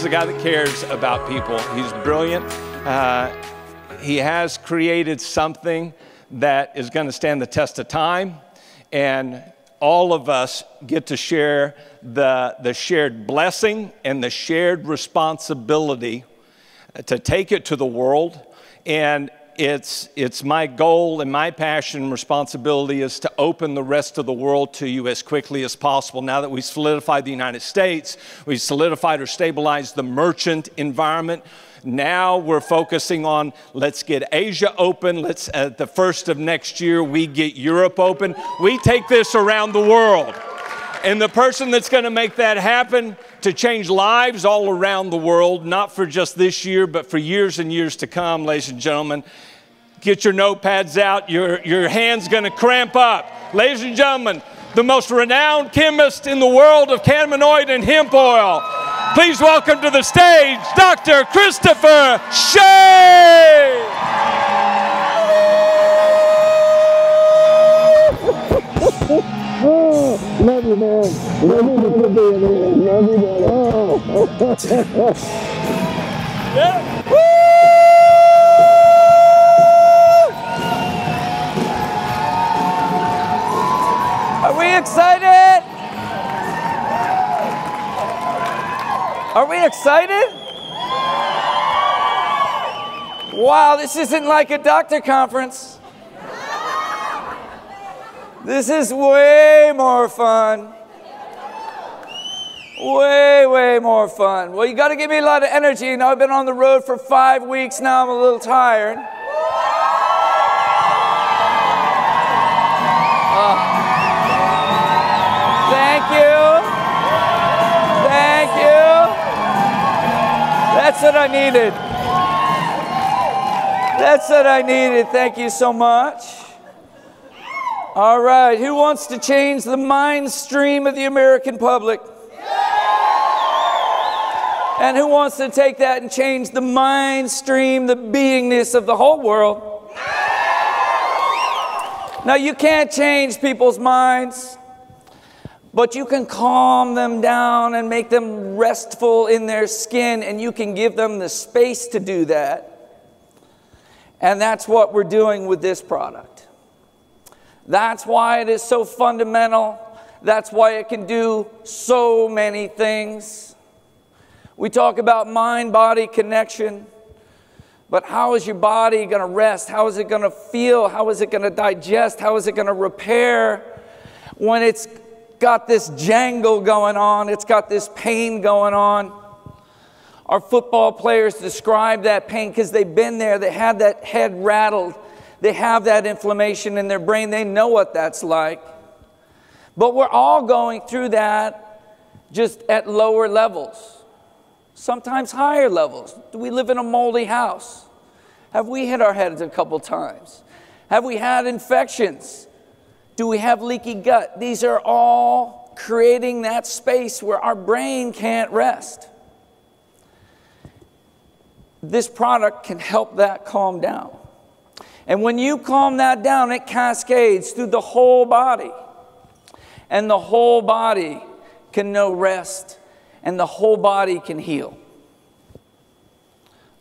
a guy that cares about people. He's brilliant. He has created something that is going to stand the test of time, and all of us get to share the shared blessing and the shared responsibility to take it to the world. And it's my goal and my passion and responsibility is to open the rest of the world to you as quickly as possible. Now that we've solidified the United States, we've solidified or stabilized the merchant environment, now we're focusing on let's get Asia open. Let's, at the first of next year, we get Europe open. We take this around the world. And the person that's going to make that happen to change lives all around the world, not for just this year, but for years and years to come, ladies and gentlemen, get your notepads out. Your hand's going to cramp up. Ladies and gentlemen, the most renowned chemist in the world of cannabinoid and hemp oil. Please welcome to the stage, Dr. Christopher Shea. Oh, love you, man. Love you for being here. Love you, man. Oh. Yeah. Woo! Are we excited? Are we excited? Wow, this isn't like a doctor conference. This is way more fun. Way, way more fun. Well, you got to give me a lot of energy. You know, I've been on the road for 5 weeks now. I'm a little tired. Thank you. Thank you. That's what I needed. That's what I needed. Thank you so much. All right, who wants to change the mind stream of the American public? And who wants to take that and change the mind stream, the beingness of the whole world? Now, you can't change people's minds, but you can calm them down and make them restful in their skin, and you can give them the space to do that. And that's what we're doing with this product. That's why it is so fundamental. That's why it can do so many things. We talk about mind-body connection, but how is your body going to rest? How is it going to feel? How is it going to digest? How is it going to repair when it's got this jangle going on? It's got this pain going on. Our football players describe that pain because they've been there. They had that head rattled. They have that inflammation in their brain. They know what that's like. But we're all going through that just at lower levels, sometimes higher levels. Do we live in a moldy house? Have we hit our heads a couple times? Have we had infections? Do we have leaky gut? These are all creating that space where our brain can't rest. This product can help that calm down. And when you calm that down, it cascades through the whole body. And the whole body can know rest. And the whole body can heal.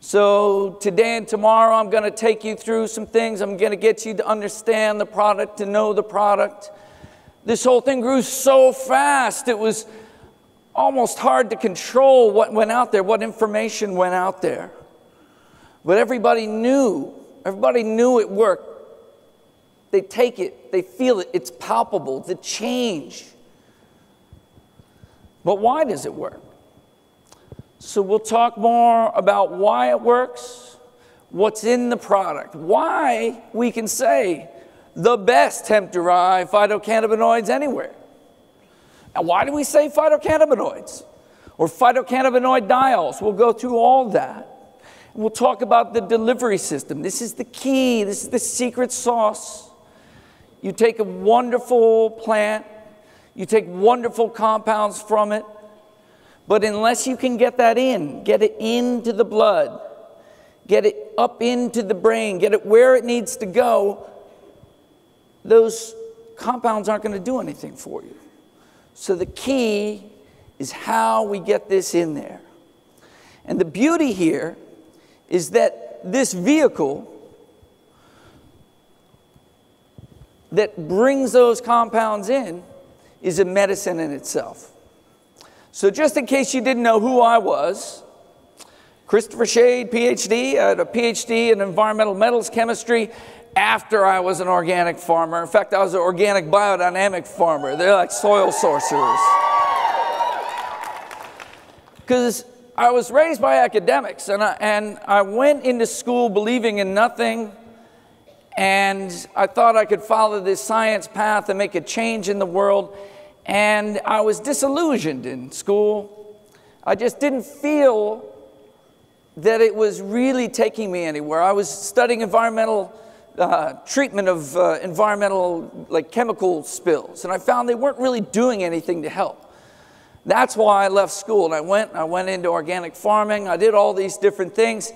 So today and tomorrow, I'm going to take you through some things. I'm going to get you to understand the product, to know the product. This whole thing grew so fast, it was almost hard to control what went out there, what information went out there. But everybody knew it worked. They take it, they feel it, it's palpable, the change. But why does it work? So we'll talk more about why it works, what's in the product, why we can say the best hemp-derived phytocannabinoids anywhere. And why do we say phytocannabinoids or phytocannabinoid diols? We'll go through all that. We'll talk about the delivery system. This is the key. This is the secret sauce. You take a wonderful plant. You take wonderful compounds from it. But unless you can get that in, get it into the blood, get it up into the brain, get it where it needs to go, those compounds aren't going to do anything for you. So the key is how we get this in there. And the beauty here is that this vehicle that brings those compounds in is a medicine in itself. So just in case you didn't know who I was, Christopher Shade, PhD. I had a PhD in environmental metals chemistry after I was an organic farmer. In fact, I was an organic biodynamic farmer. They're like soil sorcerers. Because I was raised by academics, and I went into school believing in nothing, and I thought I could follow this science path and make a change in the world, and I was disillusioned in school. I just didn't feel that it was really taking me anywhere. I was studying environmental treatment of environmental chemical spills, and I found they weren't really doing anything to help. That's why I left school, and I went into organic farming. I did all these different things.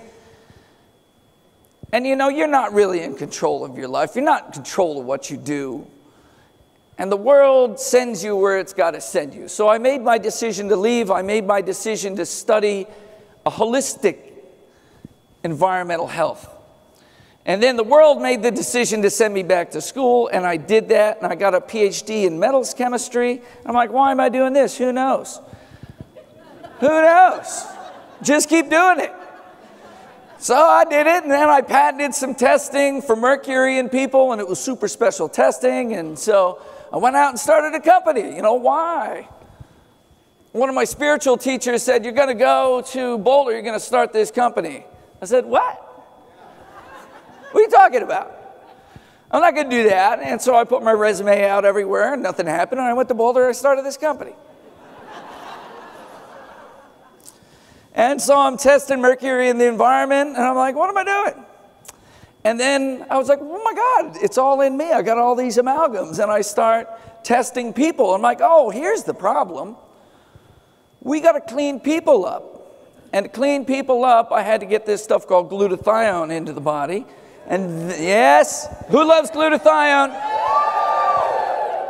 And you know, you're not really in control of your life. You're not in control of what you do. And the world sends you where it's got to send you. So I made my decision to leave. I made my decision to study a holistic environmental health. And then the world made the decision to send me back to school, and I did that, and I got a PhD in metals chemistry. I'm like, why am I doing this? Who knows? Who knows? Just keep doing it. So I did it, and then I patented some testing for mercury in people, and it was super special testing, and so I went out and started a company. You know, why? One of my spiritual teachers said, you're going to go to Boulder, you're going to start this company. I said, what? What are you talking about? I'm not going to do that. And so I put my resume out everywhere, and nothing happened. And I went to Boulder, and I started this company. And so I'm testing mercury in the environment, and I'm like, what am I doing? And then I was like, oh my God, it's all in me. I got all these amalgams, and I start testing people. I'm like, oh, here's the problem. We got to clean people up. And to clean people up, I had to get this stuff called glutathione into the body. And yes, who loves glutathione?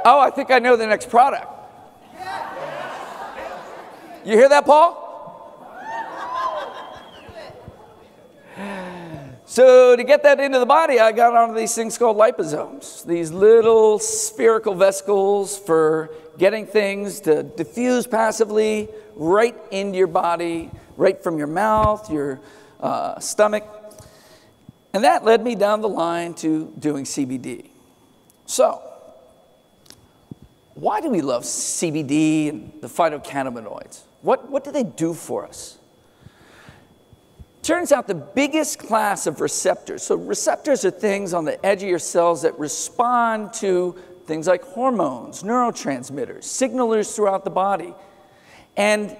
Oh, I think I know the next product. You hear that, Paul? So to get that into the body, I got onto these things called liposomes, these little spherical vesicles for getting things to diffuse passively right into your body, right from your mouth, your stomach. And that led me down the line to doing CBD. So, why do we love CBD and the phytocannabinoids? What do they do for us? Turns out the biggest class of receptors, so receptors are things on the edge of your cells that respond to things like hormones, neurotransmitters, signalers throughout the body. And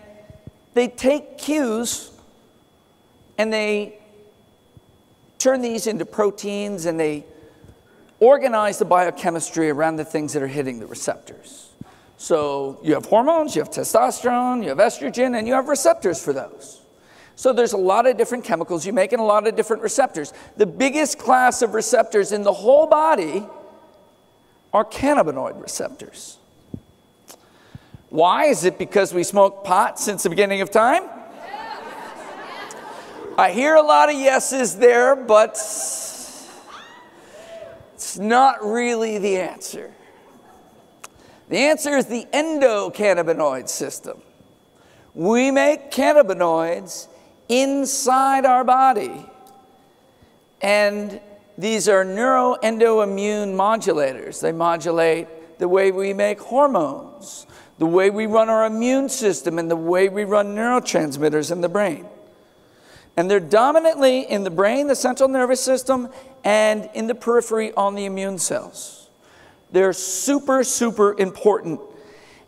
they take cues and they turn these into proteins, and they organize the biochemistry around the things that are hitting the receptors. So you have hormones, you have testosterone, you have estrogen, and you have receptors for those. So there's a lot of different chemicals you make and a lot of different receptors. The biggest class of receptors in the whole body are cannabinoid receptors. Why? Is it because we smoke pot since the beginning of time? I hear a lot of yeses there, but it's not really the answer. The answer is the endocannabinoid system. We make cannabinoids inside our body, and these are neuroendoimmune modulators. They modulate the way we make hormones, the way we run our immune system, and the way we run neurotransmitters in the brain. And they're dominantly in the brain, the central nervous system, and in the periphery on the immune cells. They're super, super important,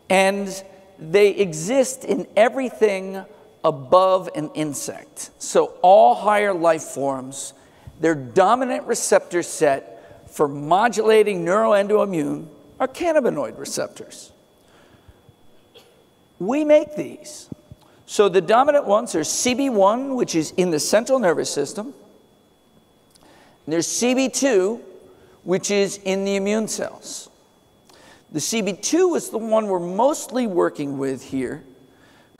and they exist in everything above an insect. So all higher life forms, their dominant receptor set for modulating neuroendoimmune are cannabinoid receptors. We make these. So the dominant ones are CB1, which is in the central nervous system. And there's CB2, which is in the immune cells. The CB2 is the one we're mostly working with here,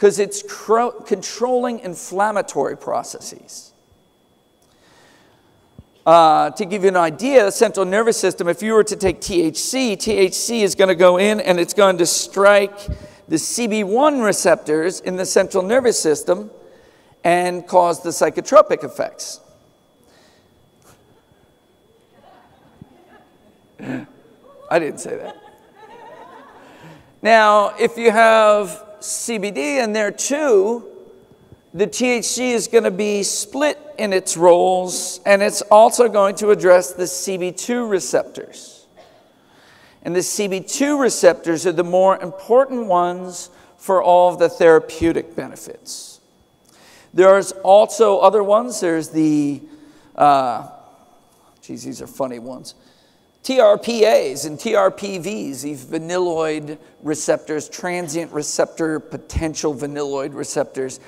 because it's controlling inflammatory processes. To give you an idea, the central nervous system, if you were to take THC, THC is going to go in and it's going to strike the CB1 receptors in the central nervous system and cause the psychotropic effects. I didn't say that. Now, if you have CBD in there too, the THC is going to be split in its roles, and it's also going to address the CB2 receptors. And the CB2 receptors are the more important ones for all of the therapeutic benefits. There's also other ones. There's the, these are funny ones. TRPAs and TRPVs, these vanilloid receptors, transient receptor potential vanilloid receptors.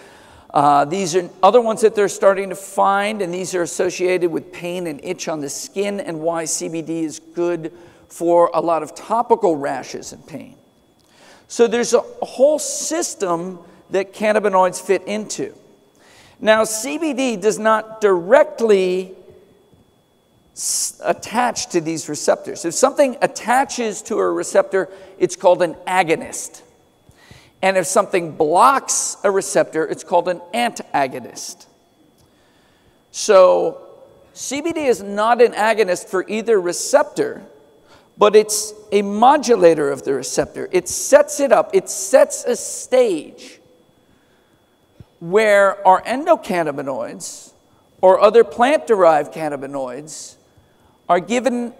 These are other ones that they're starting to find, and these are associated with pain and itch on the skin, and why CBD is good for a lot of topical rashes and pain. So there's a whole system that cannabinoids fit into. Now, CBD does not directly attach to these receptors. If something attaches to a receptor, it's called an agonist. And if something blocks a receptor, it's called an antagonist. So CBD is not an agonist for either receptor, but it's a modulator of the receptor. It sets it up. It sets a stage where our endocannabinoids or other plant-derived cannabinoids are given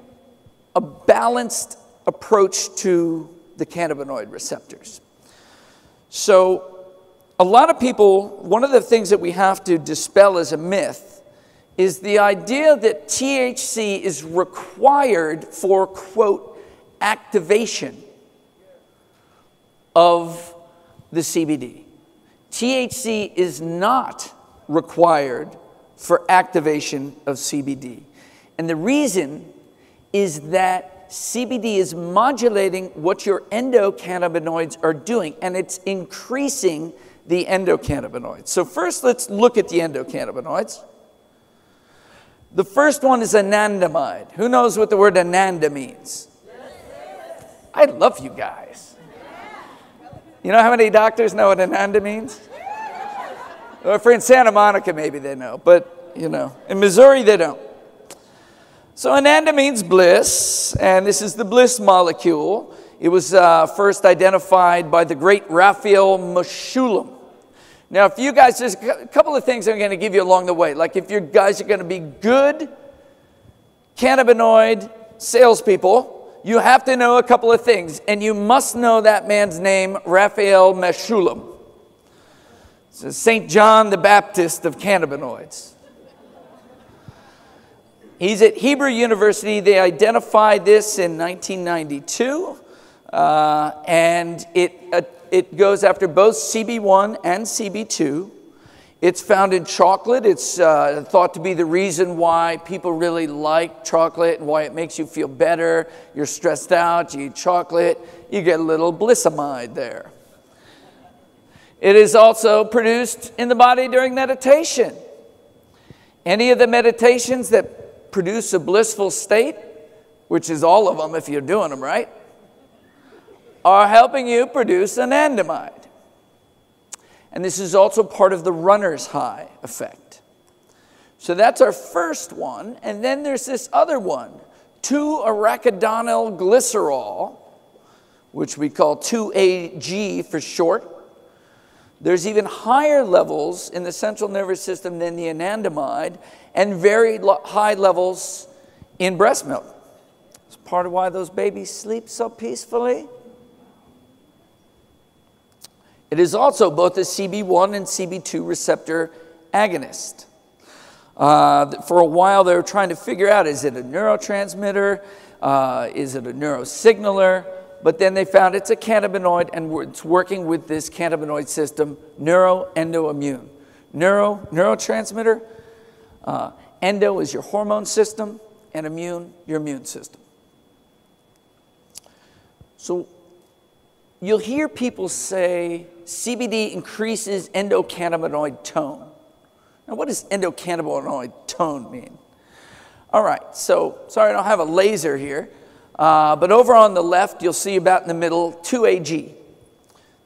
a balanced approach to the cannabinoid receptors. So a lot of people, one of the things that we have to dispel as a myth is the idea that THC is required for, quote, activation of the CBD. THC is not required for activation of CBD. And the reason is that CBD is modulating what your endocannabinoids are doing, and it's increasing the endocannabinoids. So first, let's look at the endocannabinoids. The first one is anandamide. Who knows what the word ananda means? I love you guys. You know how many doctors know what ananda means? Or if we're in Santa Monica, maybe they know, but you know, in Missouri, they don't. So ananda means bliss, and this is the bliss molecule. It was first identified by the great Raphael Mechoulam. Now, if you guys, there's a couple of things I'm going to give you along the way. Like if you guys are going to be good cannabinoid salespeople, you have to know a couple of things, and you must know that man's name, Raphael Mechoulam. It's St. John the Baptist of cannabinoids. He's at Hebrew University. They identified this in 1992, and it goes after both CB1 and CB2. It's found in chocolate. It's thought to be the reason why people really like chocolate and why it makes you feel better. You're stressed out, you eat chocolate, you get a little blissamide there. It is also produced in the body during meditation. Any of the meditations that produce a blissful state, which is all of them if you're doing them right, are helping you produce anandamide. And this is also part of the runner's high effect. So that's our first one. And then there's this other one, 2-arachidonyl glycerol, which we call 2AG for short. There's even higher levels in the central nervous system than the anandamide, and very high levels in breast milk. It's part of why those babies sleep so peacefully. It is also both a CB1 and CB2 receptor agonist. For a while, they were trying to figure out, is it a neurotransmitter? Is it a neurosignaler? But then they found it's a cannabinoid, and it's working with this cannabinoid system, neuroendoimmune. Neurotransmitter, endo is your hormone system, and immune, your immune system. So you'll hear people say CBD increases endocannabinoid tone. Now, what does endocannabinoid tone mean? All right, so sorry I don't have a laser here, but over on the left, you'll see about in the middle 2-AG.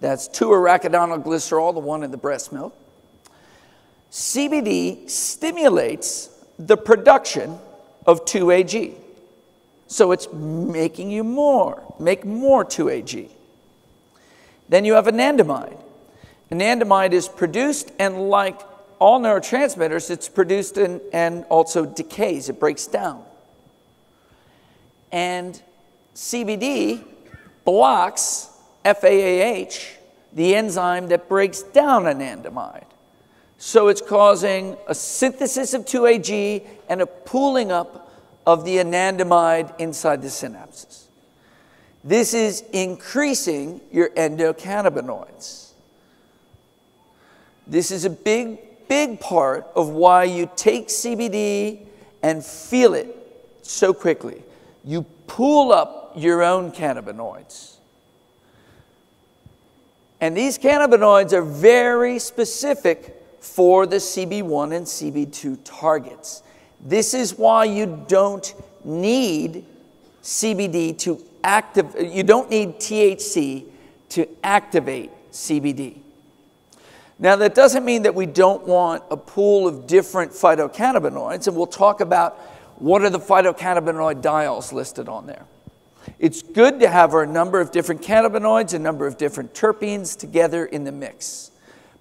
That's 2-arachidonoglycerol, the one in the breast milk. CBD stimulates the production of 2-AG. So it's making you make more 2-AG. Then you have anandamide. Anandamide is produced, and like all neurotransmitters, it's produced and also decays. It breaks down. And CBD blocks FAAH, the enzyme that breaks down anandamide. So it's causing a synthesis of 2-AG and a pooling up of the anandamide inside the synapses. This is increasing your endocannabinoids. This is a big part of why you take CBD and feel it so quickly. You pool up your own cannabinoids. And these cannabinoids are very specific for the CB1 and CB2 targets. This is why you don't need CBD to you don't need THC to activate CBD. Now, that doesn't mean that we don't want a pool of different phytocannabinoids, and we'll talk about what are the phytocannabinoid diols listed on there. It's good to have a number of different cannabinoids, a number of different terpenes together in the mix,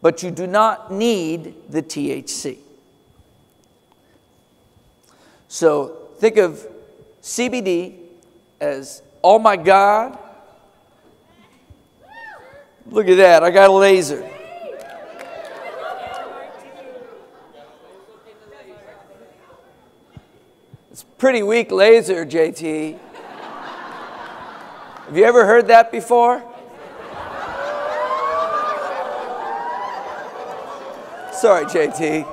but you do not need the THC. So think of CBD as, oh my God, look at that, I got a laser. It's a pretty weak laser, JT. Have you ever heard that before? Sorry, JT.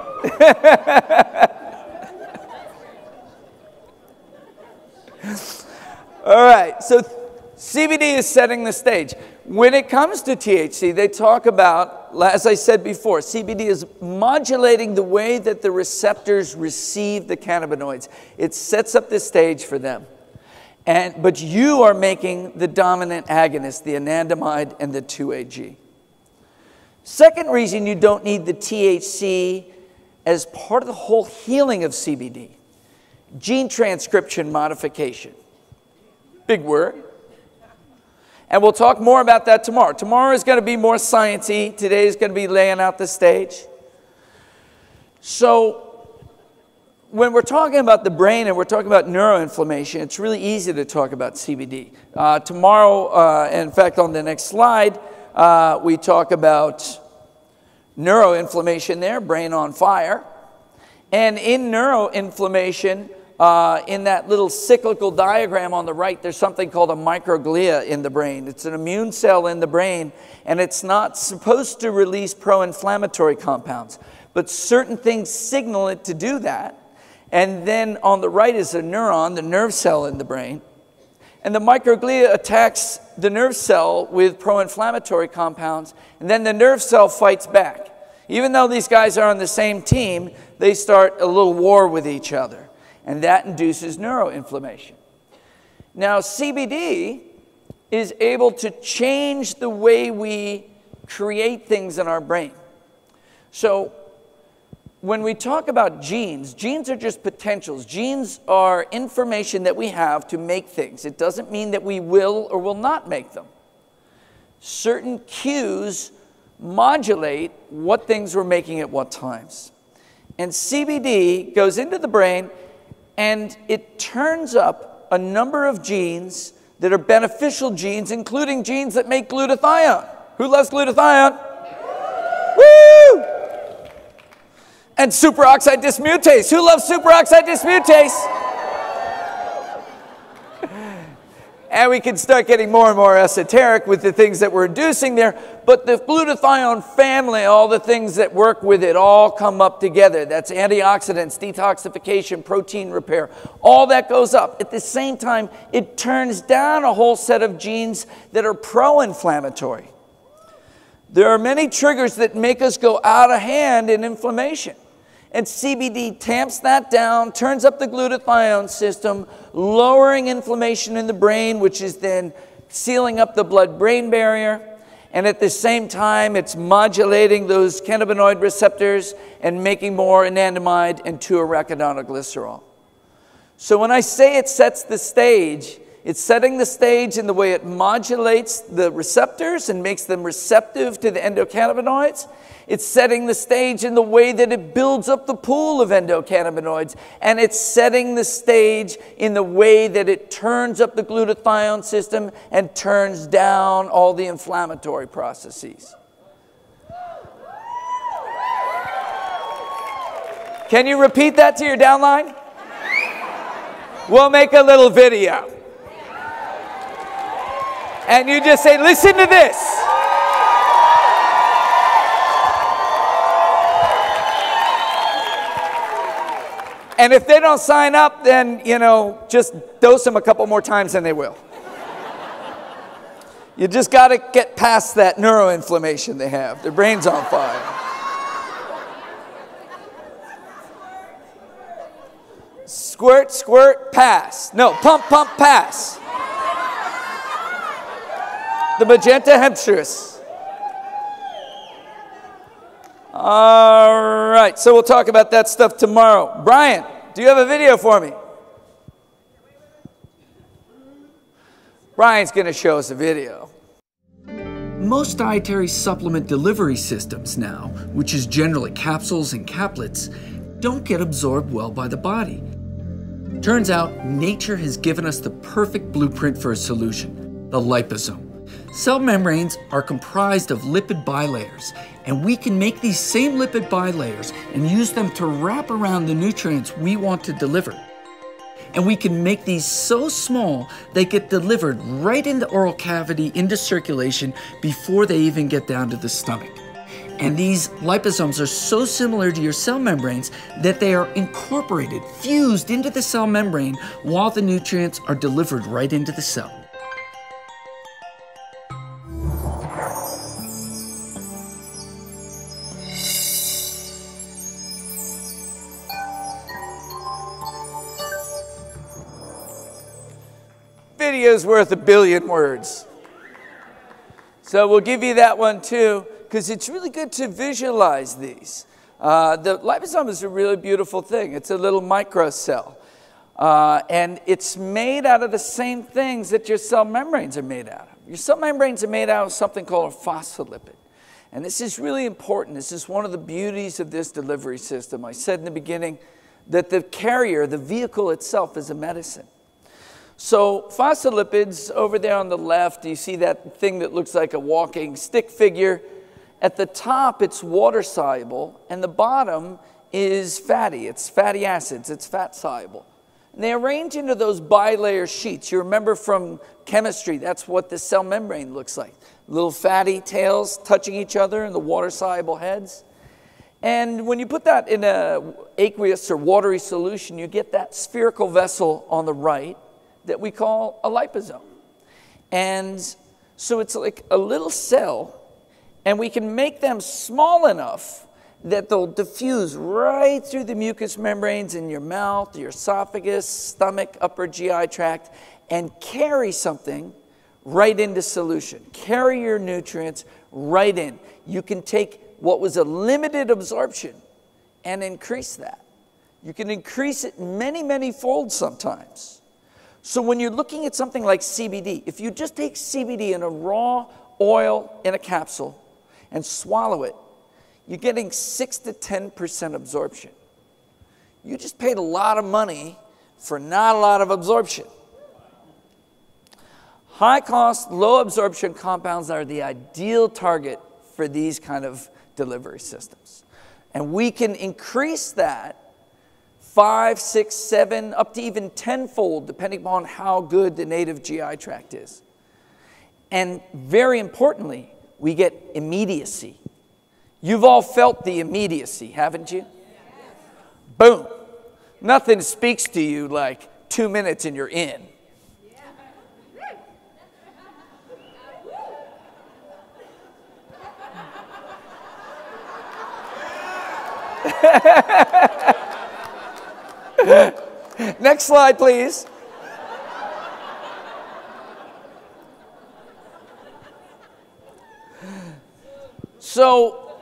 All right, so CBD is setting the stage. When it comes to THC, they talk about, as I said before, CBD is modulating the way that the receptors receive the cannabinoids. It sets up the stage for them. But you are making the dominant agonist, the anandamide and the 2-AG. Second reason you don't need the THC as part of the whole healing of CBD, gene transcription modification. Big word. And we'll talk more about that tomorrow. Tomorrow is going to be more science-y. Today is going to be laying out the stage. So when we're talking about the brain and we're talking about neuroinflammation, it's really easy to talk about CBD. Tomorrow, in fact, on the next slide, we talk about neuroinflammation there, brain on fire. And in neuroinflammation, in that little cyclical diagram on the right, there's something called a microglia in the brain. It's an immune cell in the brain, and it's not supposed to release pro-inflammatory compounds. But certain things signal it to do that. And then on the right is a neuron, the nerve cell in the brain. And the microglia attacks the nerve cell with pro-inflammatory compounds, and then the nerve cell fights back. Even though these guys are on the same team, they start a little war with each other. And that induces neuroinflammation. Now, CBD is able to change the way we create things in our brain. So when we talk about genes, genes are just potentials. Genes are information that we have to make things. It doesn't mean that we will or will not make them. Certain cues modulate what things we're making at what times. And CBD goes into the brain and it turns up a number of genes that are beneficial genes, including genes that make glutathione. Who loves glutathione? Woo! And superoxide dismutase. Who loves superoxide dismutase? And we can start getting more and more esoteric with the things that we're inducing there. But the glutathione family, all the things that work with it, all come up together. That's antioxidants, detoxification, protein repair. All that goes up. At the same time, it turns down a whole set of genes that are pro-inflammatory. There are many triggers that make us go out of hand in inflammation. And CBD tamps that down, turns up the glutathione system, lowering inflammation in the brain, which is then sealing up the blood-brain barrier. And at the same time, it's modulating those cannabinoid receptors and making more anandamide and 2-arachidonoglycerol. So when I say it sets the stage, it's setting the stage in the way it modulates the receptors and makes them receptive to the endocannabinoids. It's setting the stage in the way that it builds up the pool of endocannabinoids. And it's setting the stage in the way that it turns up the glutathione system and turns down all the inflammatory processes. Can you repeat that to your downline? We'll make a little video. And you just say, listen to this. And if they don't sign up, then, just dose them a couple more times and they will. You just got to get past that neuroinflammation they have. Their brain's on fire. Squirt, squirt, pass. No, pump, pump, pass. The magenta hempstress. All right, so we'll talk about that stuff tomorrow. Brian, do you have a video for me? Brian's going to show us a video. Most dietary supplement delivery systems now, which is generally capsules and caplets, don't get absorbed well by the body. Turns out, nature has given us the perfect blueprint for a solution, the liposome. Cell membranes are comprised of lipid bilayers, and we can make these same lipid bilayers and use them to wrap around the nutrients we want to deliver. And we can make these so small they get delivered right in the oral cavity into circulation before they even get down to the stomach. And these liposomes are so similar to your cell membranes that they are incorporated, fused into the cell membrane while the nutrients are delivered right into the cell. Video's worth 1 billion words. So we'll give you that one too, because it's really good to visualize these. The liposome is a really beautiful thing. It's a little microcell. And it's made out of the same things that your cell membranes are made out of. Your cell membranes are made out of something called a phospholipid. And this is really important. This is one of the beauties of this delivery system. I said in the beginning that the carrier, the vehicle itself, is a medicine. So phospholipids, over there on the left, you see that thing that looks like a walking stick figure. At the top, it's water soluble, and the bottom is fatty. It's fatty acids. It's fat soluble. And they arrange into those bilayer sheets. You remember from chemistry, that's what the cell membrane looks like. Little fatty tails touching each other and the water soluble heads. And when you put that in an aqueous or watery solution, you get that spherical vessel on the right that we call a liposome. And so it's like a little cell, and we can make them small enough that they'll diffuse right through the mucous membranes in your mouth, your esophagus, stomach, upper GI tract, and carry something right into solution. Carry your nutrients right in. You can take what was a limited absorption and increase that. You can increase it many, many folds sometimes. So when you're looking at something like CBD, if you just take CBD in a raw oil in a capsule and swallow it, you're getting 6 to 10% absorption. You just paid a lot of money for not a lot of absorption. High cost, low absorption compounds are the ideal target for these kind of delivery systems. And we can increase that 5, 6, 7, up to even tenfold, depending upon how good the native GI tract is. And very importantly, we get immediacy. You've all felt the immediacy, haven't you? Boom. Nothing speaks to you like 2 minutes and you're in. Next slide, please. So,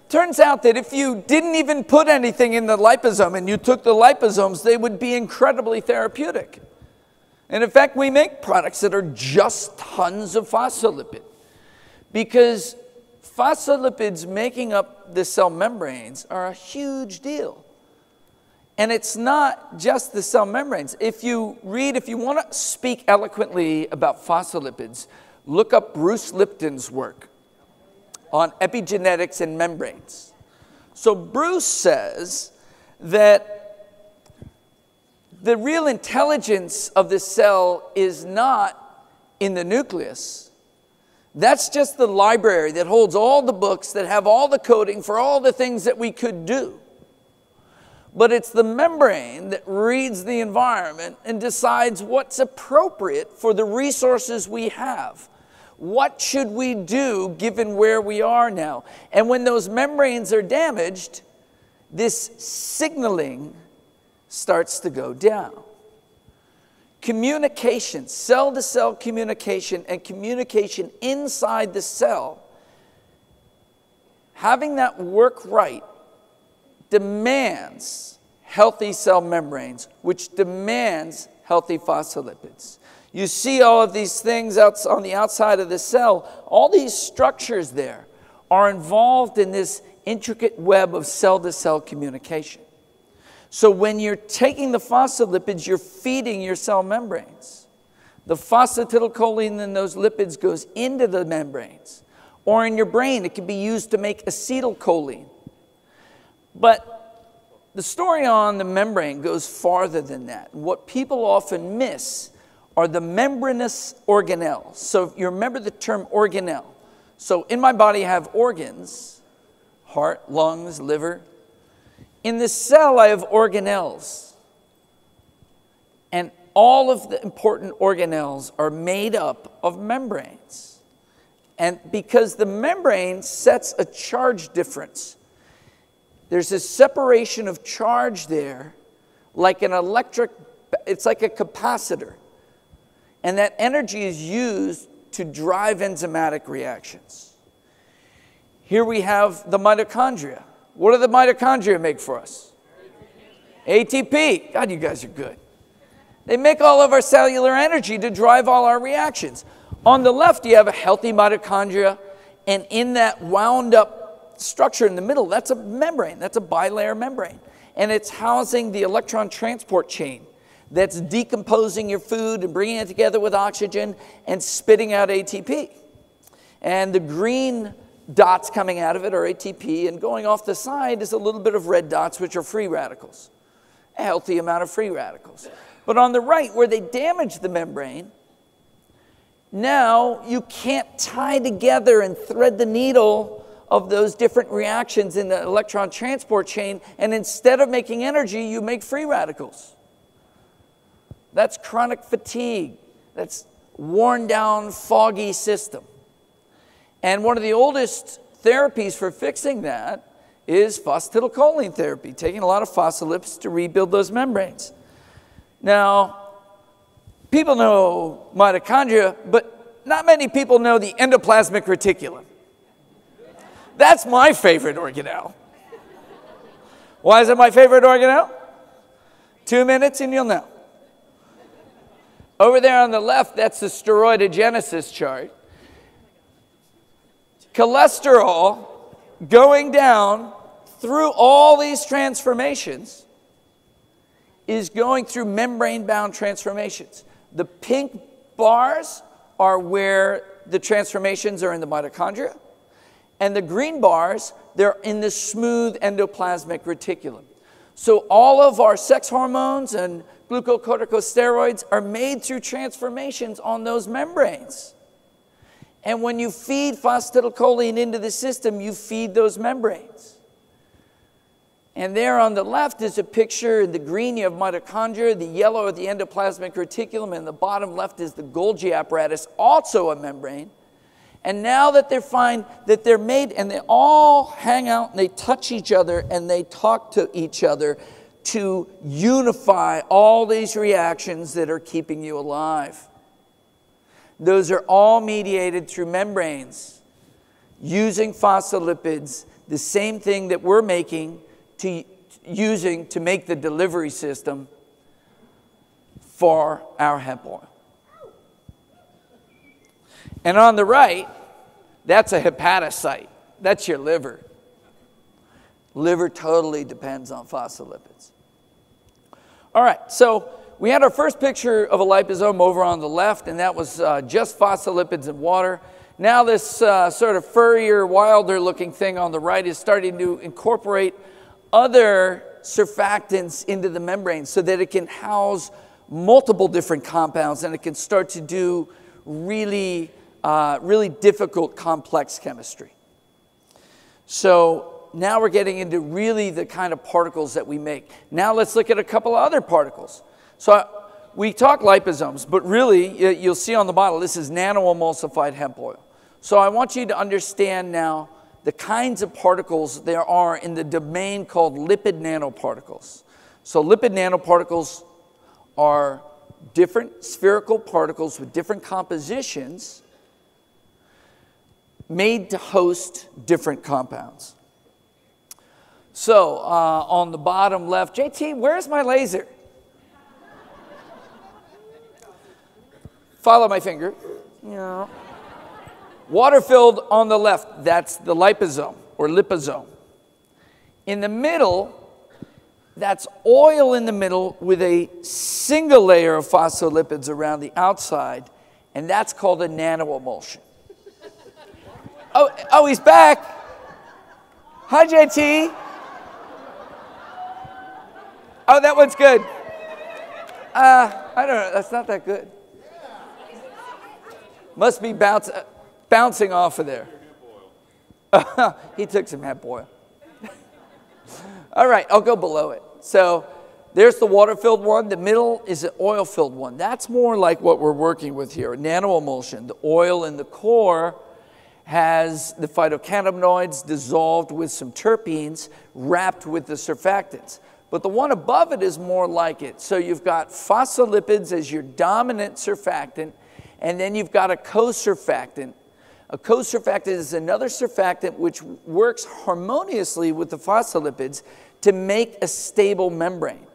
turns out that if you didn't even put anything in the liposome and you took the liposomes, they would be incredibly therapeutic. And in fact, we make products that are just tons of phospholipid, because phospholipids making up the cell membranes are a huge deal. And it's not just the cell membranes. If you want to speak eloquently about phospholipids, look up Bruce Lipton's work on epigenetics and membranes. So Bruce says that the real intelligence of the cell is not in the nucleus. That's just the library that holds all the books that have all the coding for all the things that we could do. But it's the membrane that reads the environment and decides what's appropriate for the resources we have. What should we do given where we are now? And when those membranes are damaged, this signaling starts to go down. Communication, cell-to-cell communication, and communication inside the cell, having that work right demands healthy cell membranes, which demands healthy phospholipids. You see all of these things on the outside of the cell. All these structures there are involved in this intricate web of cell-to-cell communication. So when you're taking the phospholipids, you're feeding your cell membranes. The phosphatidylcholine in those lipids goes into the membranes. Or in your brain, it can be used to make acetylcholine. But the story on the membrane goes farther than that. What people often miss are the membranous organelles. So if you remember the term organelle. So in my body I have organs, heart, lungs, liver. In the cell I have organelles. And all of the important organelles are made up of membranes. And because the membrane sets a charge difference, there's a separation of charge there, like an electric, it's like a capacitor. And that energy is used to drive enzymatic reactions. Here we have the mitochondria. What do the mitochondria make for us? ATP. God, you guys are good. They make all of our cellular energy to drive all our reactions. On the left, you have a healthy mitochondria, and in that wound up structure in the middle, that's a membrane. That's a bilayer membrane. And it's housing the electron transport chain that's decomposing your food and bringing it together with oxygen and spitting out ATP. And the green dots coming out of it are ATP, and going off the side is a little bit of red dots, which are free radicals. A healthy amount of free radicals. But on the right, where they damage the membrane, now you can't tie together and thread the needle of those different reactions in the electron transport chain, and instead of making energy, you make free radicals. That's chronic fatigue. That's worn down, foggy system. And one of the oldest therapies for fixing that is phosphatidylcholine therapy, taking a lot of phospholipids to rebuild those membranes. Now, people know mitochondria, but not many people know the endoplasmic reticulum. That's my favorite organelle. Why is it my favorite organelle? 2 minutes and you'll know. Over there on the left, that's the steroidogenesis chart. Cholesterol going down through all these transformations is going through membrane-bound transformations. The pink bars are where the transformations are in the mitochondria, and the green bars, they're in the smooth endoplasmic reticulum. So all of our sex hormones and glucocorticosteroids are made through transformations on those membranes. And when you feed phosphatidylcholine into the system, you feed those membranes. And there on the left is a picture. In the green, you have mitochondria. The yellow are the endoplasmic reticulum. And the bottom left is the Golgi apparatus, also a membrane. And now that they find that they're made, and they all hang out and they touch each other and they talk to each other to unify all these reactions that are keeping you alive. Those are all mediated through membranes using phospholipids, the same thing that we're using to make the delivery system for our hemp oil. And on the right, that's a hepatocyte. That's your liver. Liver totally depends on phospholipids. All right, so we had our first picture of a liposome over on the left, and that was just phospholipids and water. Now this sort of furrier, wilder looking thing on the right is starting to incorporate other surfactants into the membrane so that it can house multiple different compounds, and it can start to do really difficult complex chemistry. So now we're getting into really the kind of particles that we make. Now let's look at a couple of other particles. So we talk liposomes, but really you'll see on the bottle, this is nano-emulsified hemp oil. So I want you to understand now the kinds of particles there are in the domain called lipid nanoparticles. So lipid nanoparticles are different spherical particles with different compositions made to host different compounds. So on the bottom left, JT, where's my laser? Follow my finger. Yeah. Water-filled on the left, that's the liposome or liposome. In the middle, that's oil in the middle with a single layer of phospholipids around the outside, and that's called a nanoemulsion. Oh, he's back. Hi, JT. Oh, that one's good. I don't know, that's not that good. Must be bouncing off of there. He took some hemp oil. All right, I'll go below it. So there's the water-filled one. The middle is an oil-filled one. That's more like what we're working with here, a nanoemulsion. The oil in the core has the phytocannabinoids dissolved with some terpenes wrapped with the surfactants. But the one above it is more like it. So you've got phospholipids as your dominant surfactant, and then you've got a co-surfactant. A co-surfactant is another surfactant which works harmoniously with the phospholipids to make a stable membrane.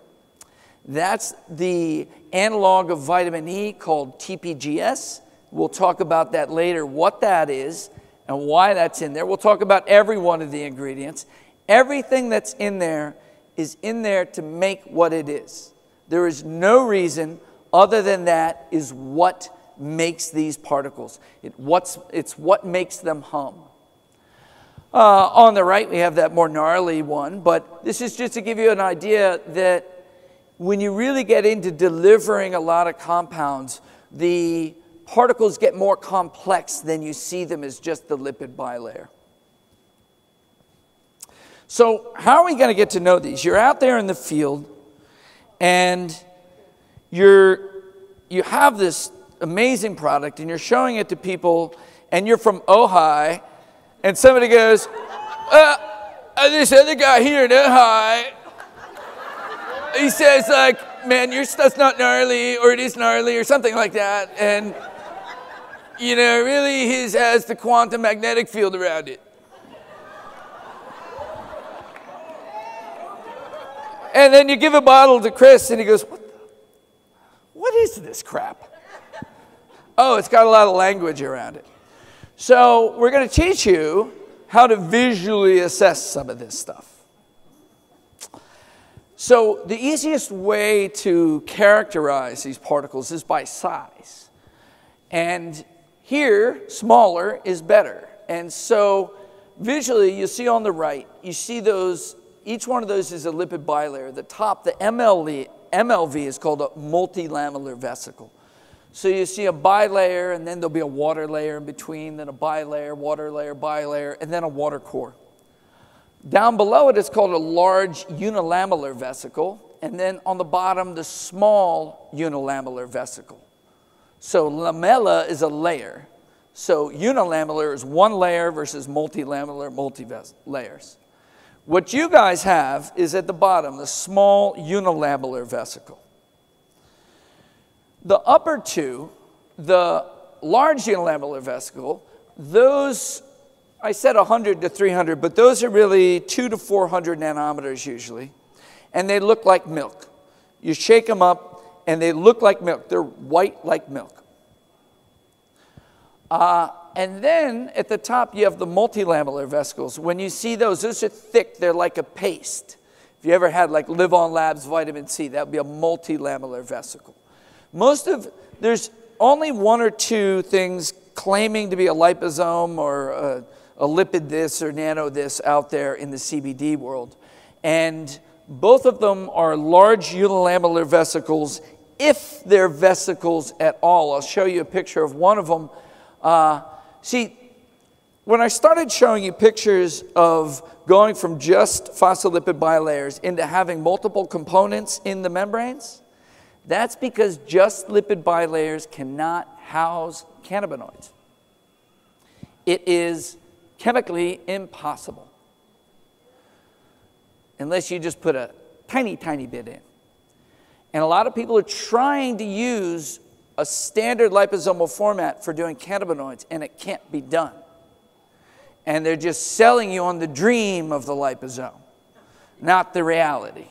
That's the analog of vitamin E called TPGS. We'll talk about that later, what that is and why that's in there. We'll talk about every one of the ingredients. Everything that's in there is in there to make what it is. There is no reason other than that is what makes these particles. It's what makes them hum. On the right, we have that more gnarly one, but this is just to give you an idea that when you really get into delivering a lot of compounds, the particles get more complex than you see them as just the lipid bilayer. So how are we going to get to know these? You're out there in the field, and you have this amazing product, and you're showing it to people, and you're from Ojai, and somebody goes, this other guy here in Ojai, he says, like, man, your stuff's not gnarly, or it is gnarly, or something like that, and, you know, really his has the quantum magnetic field around it. And then you give a bottle to Chris, and he goes, what is this crap? Oh, it's got a lot of language around it. So we're going to teach you how to visually assess some of this stuff. So the easiest way to characterize these particles is by size. And here, smaller is better. And so visually, you see on the right, you see those each one of those is a lipid bilayer. The top, the MLV is called a multilamellar vesicle. So you see a bilayer, and then there'll be a water layer in between, then a bilayer, water layer, bilayer, and then a water core. Down below it is called a large unilamellar vesicle, and then on the bottom, the small unilamellar vesicle. So lamella is a layer. So unilamellar is one layer versus multilamellar, multi-layers. What you guys have is at the bottom, the small unilamellar vesicle. The upper two, the large unilamellar vesicle, those, I said 100 to 300, but those are really 200 to 400 nanometers usually. And they look like milk. You shake them up, and they look like milk. They're white like milk. And then at the top, you have the multilamellar vesicles. When you see those are thick. They're like a paste. If you ever had like Live On Labs vitamin C, that would be a multilamellar vesicle. There's only one or two things claiming to be a liposome or a lipid this or nano this out there in the CBD world. And both of them are large unilamellar vesicles, if they're vesicles at all. I'll show you a picture of one of them. See, when I started showing you pictures of going from just phospholipid bilayers into having multiple components in the membranes, that's because just lipid bilayers cannot house cannabinoids. It is chemically impossible unless you just put a tiny, tiny bit in. And a lot of people are trying to use a standard liposomal format for doing cannabinoids, and it can't be done. And they're just selling you on the dream of the liposome, not the reality.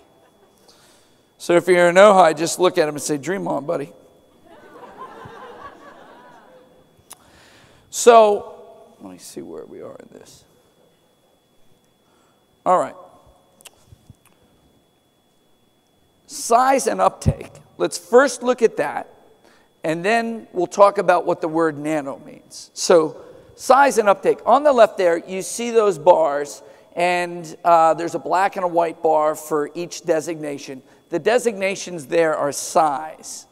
So if you're in Ojai, just look at them and say, dream on, buddy. So, let me see where we are in this. All right. Size and uptake. Let's first look at that, and then we'll talk about what the word nano means. So, size and uptake. On the left there, you see those bars, and there's a black and a white bar for each designation. The designations there are size.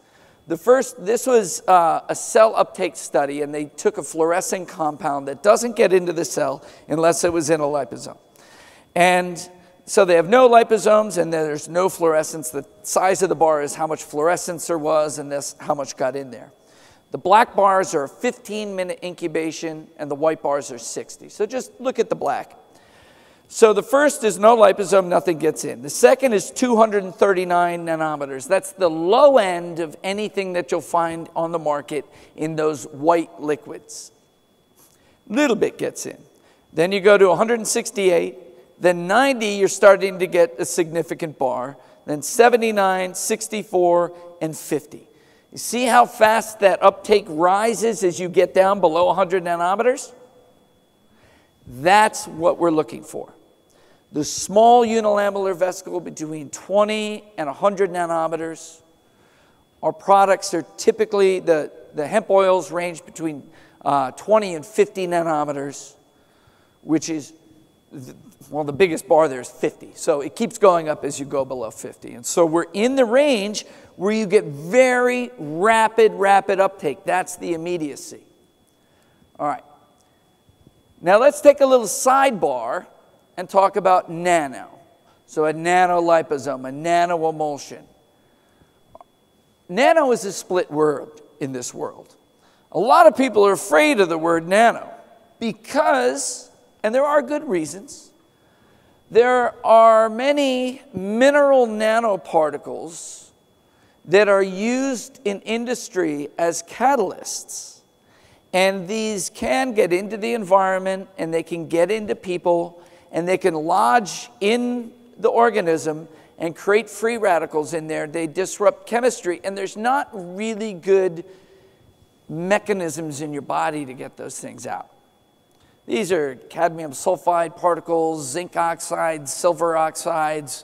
This was a cell uptake study, and they took a fluorescent compound that doesn't get into the cell unless it was in a liposome. And so they have no liposomes, and there's no fluorescence. The size of the bar is how much fluorescence there was, and that's how much got in there. The black bars are a 15-minute incubation, and the white bars are 60. So just look at the black. So the first is no liposome, nothing gets in. The second is 239 nanometers. That's the low end of anything that you'll find on the market in those white liquids. Little bit gets in. Then you go to 168. Then 90, you're starting to get a significant bar. Then 79, 64, and 50. You see how fast that uptake rises as you get down below 100 nanometers? That's what we're looking for. The small unilamellar vesicle between 20 and 100 nanometers. Our products are typically, the hemp oils range between 20 and 50 nanometers, which is, well, the biggest bar there is 50. So it keeps going up as you go below 50. And so we're in the range where you get very rapid uptake. That's the immediacy. All right. Now let's take a little sidebar and talk about nano. So a nanoliposome, a nanoemulsion. Nano is a split word in this world. A lot of people are afraid of the word nano because, and there are good reasons, there are many mineral nanoparticles that are used in industry as catalysts. And these can get into the environment, and they can get into people, and they can lodge in the organism and create free radicals in there. They disrupt chemistry, and there's not really good mechanisms in your body to get those things out. These are cadmium sulfide particles, zinc oxides, silver oxides,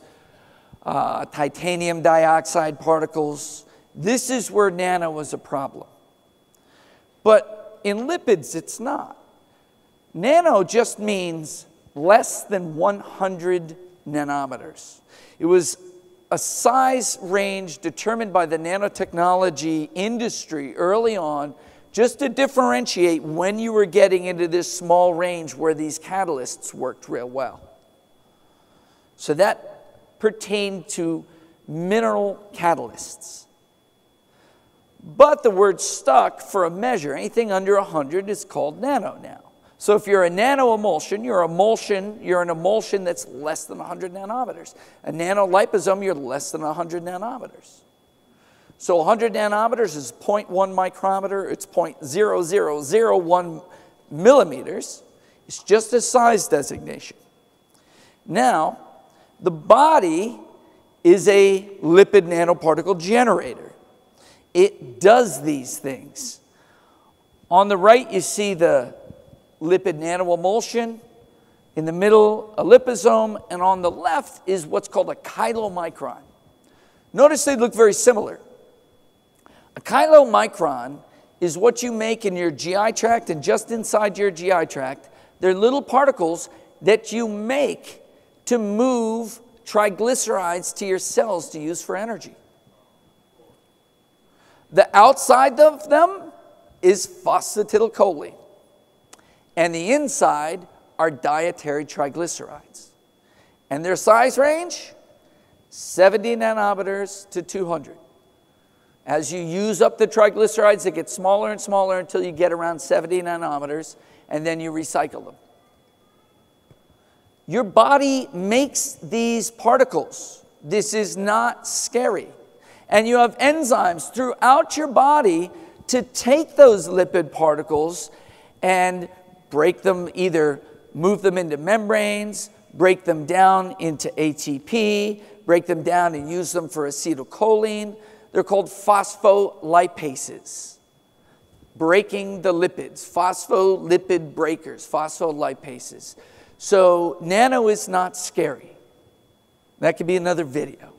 titanium dioxide particles. This is where nano is a problem. But in lipids, it's not. Nano just means less than 100 nanometers. It was a size range determined by the nanotechnology industry early on, just to differentiate when you were getting into this small range where these catalysts worked real well. So that pertained to mineral catalysts. But the word stuck for a measure. Anything under 100 is called nano now. So if you're a nanoemulsion, you're an emulsion that's less than 100 nanometers. A nanoliposome, you're less than 100 nanometers. So 100 nanometers is 0.1 micrometer, it's 0.0001 millimeters. It's just a size designation. Now, the body is a lipid nanoparticle generator. It does these things. On the right, you see the lipid nanoemulsion. In the middle, a liposome. And on the left is what's called a chylomicron. Notice they look very similar. A chylomicron is what you make in your GI tract and just inside your GI tract. They're little particles that you make to move triglycerides to your cells to use for energy. The outside of them is phosphatidylcholine, and the inside are dietary triglycerides. And their size range, 70 nanometers to 200. As you use up the triglycerides, they get smaller and smaller until you get around 70 nanometers, and then you recycle them. Your body makes these particles. This is not scary. And you have enzymes throughout your body to take those lipid particles and break them, either move them into membranes, break them down into ATP, break them down and use them for acetylcholine. They're called phospholipases, breaking the lipids, phospholipid breakers, phospholipases. So nano is not scary. That could be another video.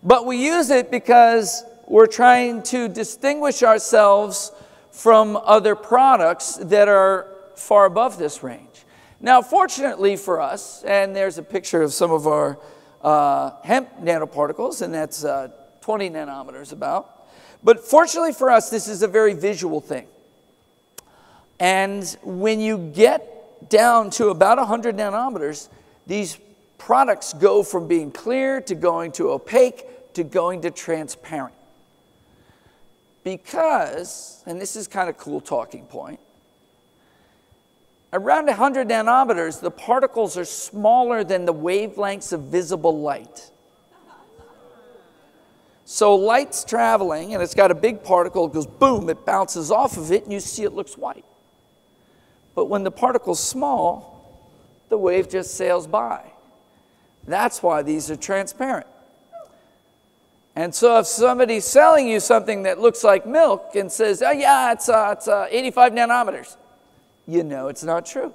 But we use it because we're trying to distinguish ourselves from other products that are far above this range. Now, fortunately for us, and there's a picture of some of our hemp nanoparticles, and that's 20 nanometers about. But fortunately for us, this is a very visual thing. And when you get down to about 100 nanometers, these products go from being clear to going to opaque to going to transparent. Because, and this is kind of a cool talking point, around 100 nanometers, the particles are smaller than the wavelengths of visible light. So light's traveling, and it's got a big particle, it goes boom, it bounces off of it, and you see it looks white. But when the particle's small, the wave just sails by. That's why these are transparent. And so if somebody's selling you something that looks like milk and says, oh yeah, it's 85 nanometers, you know it's not true.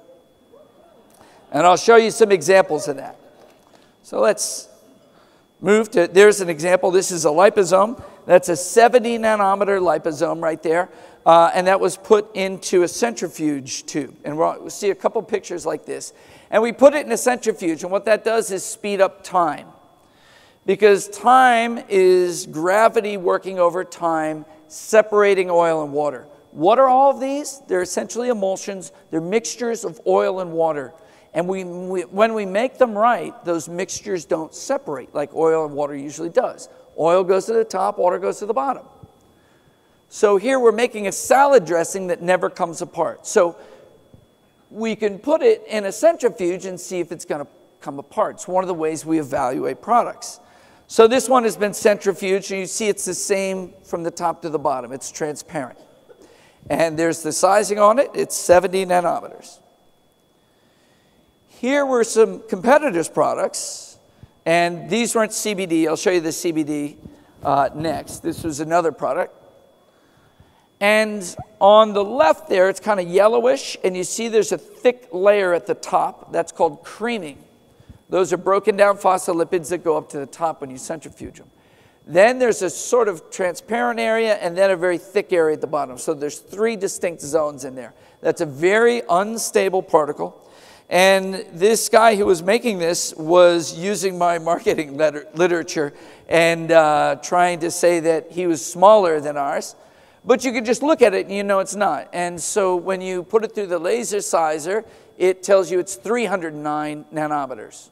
And I'll show you some examples of that. So let's move to, there's an example. This is a liposome. That's a 70 nanometer liposome right there. And that was put into a centrifuge tube. And we'll see a couple pictures like this. And we put it in a centrifuge. And what that does is speed up time. Because time is gravity working over time, separating oil and water. What are all of these? They're essentially emulsions. They're mixtures of oil and water. And when we make them right, those mixtures don't separate like oil and water usually does. Oil goes to the top, water goes to the bottom. So here we're making a salad dressing that never comes apart. So we can put it in a centrifuge and see if it's going to come apart. It's one of the ways we evaluate products. So this one has been centrifuged, and you see it's the same from the top to the bottom. It's transparent. And there's the sizing on it. It's 70 nanometers. Here were some competitors' products, and these weren't CBD. I'll show you the CBD next. This was another product. And on the left there, it's kind of yellowish, and you see there's a thick layer at the top. That's called creaming. Those are broken down phospholipids that go up to the top when you centrifuge them. Then there's a sort of transparent area and then a very thick area at the bottom. So there's three distinct zones in there. That's a very unstable particle. And this guy who was making this was using my marketing literature and trying to say that he was smaller than ours. But you can just look at it and you know it's not. And so when you put it through the laser sizer, it tells you it's 309 nanometers.